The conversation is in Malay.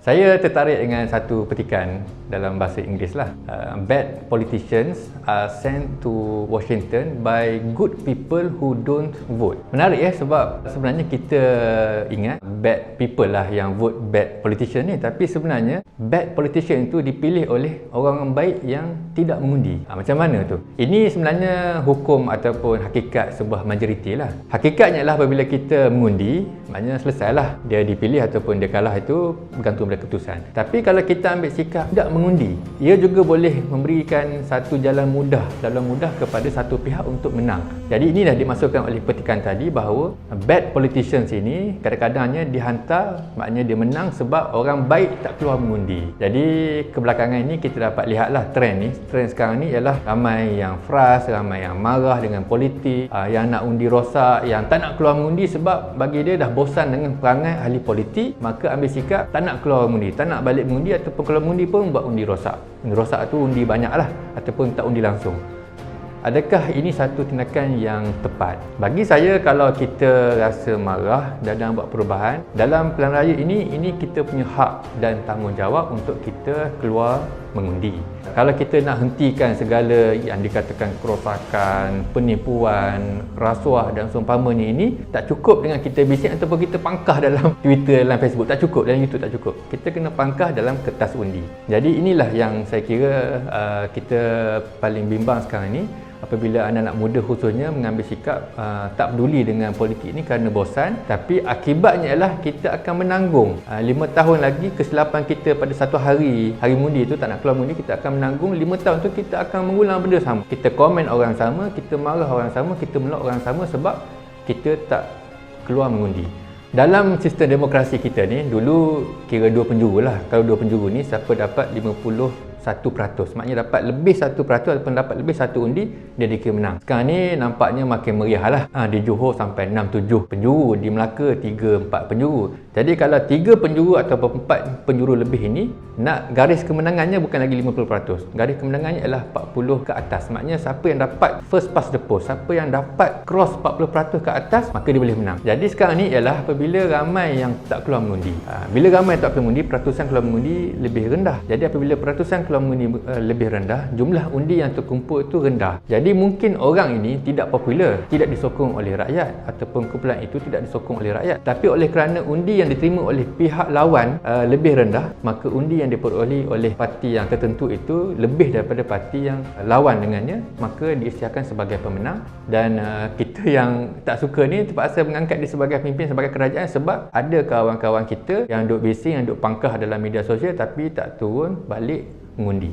Saya tertarik dengan satu petikan dalam bahasa Inggeris lah. Bad politicians are sent to Washington by good people who don't vote. Menarik sebab sebenarnya kita ingat bad people lah yang vote bad politician ni, tapi sebenarnya bad politician itu dipilih oleh orang baik yang tidak mengundi. Macam mana tu? Ini sebenarnya hukum ataupun hakikat sebuah majoriti lah. Hakikatnya lah apabila kita mengundi, maknanya selesailah. Dia dipilih ataupun dia kalah itu bergantung pada keputusan. Tapi kalau kita ambil sikap tidak mengundi, ia juga boleh memberikan satu jalan mudah kepada satu pihak untuk menang. Jadi inilah dimasukkan oleh petikan tadi bahawa bad politicians ini kadang-kadangnya dihantar, maknanya dia menang sebab orang baik tak keluar mengundi. Jadi kebelakangan ini kita dapat lihatlah trend sekarang ni ialah ramai yang frust, ramai yang marah dengan politik, yang nak undi rosak, yang tak nak keluar mengundi sebab bagi dia dah bosan dengan perangai ahli politik, maka ambil sikap tak nak keluar mengundi, tak nak balik mengundi, ataupun kalau mengundi pun buat undi rosak. Undi rosak tu undi banyak lah, ataupun tak undi langsung. Adakah ini satu tindakan yang tepat? Bagi saya, kalau kita rasa marah dan nak buat perubahan dalam pilihan raya ini kita punya hak dan tanggungjawab untuk kita keluar mengundi. Kalau kita nak hentikan segala yang dikatakan kerosakan, penipuan, rasuah dan seumpamanya ini, tak cukup dengan kita bising ataupun kita pangkah dalam Twitter, dalam Facebook. Tak cukup, dalam YouTube tak cukup. Kita kena pangkah dalam kertas undi. Jadi inilah yang saya kira kita paling bimbang sekarang ini. Apabila anak-anak muda khususnya mengambil sikap tak peduli dengan politik ni kerana bosan, tapi akibatnya ialah kita akan menanggung 5 tahun lagi kesilapan kita pada satu hari mengundi itu, tak nak keluar mengundi, kita akan menanggung 5 tahun tu kita akan mengulang benda sama. Kita komen orang sama, kita marah orang sama, kita menolak orang sama sebab kita tak keluar mengundi. Dalam sistem demokrasi kita ni, dulu kira 2 penjuru lah. Kalau 2 penjuru ni, siapa dapat 51%, maknanya dapat lebih 1% ataupun dapat lebih 1 undi, dia dikira menang. Sekarang ni nampaknya makin meriah lah. Di Johor sampai 6-7 penjuru, di Melaka 3-4 penjuru. Jadi kalau 3 penjuru ataupun 4 penjuru lebih ini, nak garis kemenangannya bukan lagi 50%. Garis kemenangannya ialah 40 ke atas. Maknanya siapa yang dapat first past the post, siapa yang dapat cross 40% ke atas, maka dia boleh menang. Jadi sekarang ni ialah apabila ramai yang tak keluar mengundi. Bila ramai tak keluar mengundi, peratusan keluar mengundi lebih rendah. Jadi apabila peratusan keluar mengundi lebih rendah, jumlah undi yang terkumpul itu rendah. Jadi mungkin orang ini tidak popular, tidak disokong oleh rakyat, ataupun kumpulan itu tidak disokong oleh rakyat. Tapi oleh kerana undi yang diterima oleh pihak lawan lebih rendah, maka undi yang diperoleh oleh parti yang tertentu itu lebih daripada parti yang lawan dengannya, maka diisytiharkan sebagai pemenang. Dan kita yang tak suka ni terpaksa mengangkat dia sebagai pemimpin, sebagai kerajaan, sebab ada kawan-kawan kita yang duk bising, yang duk pangkah dalam media sosial tapi tak turun balik mengundi.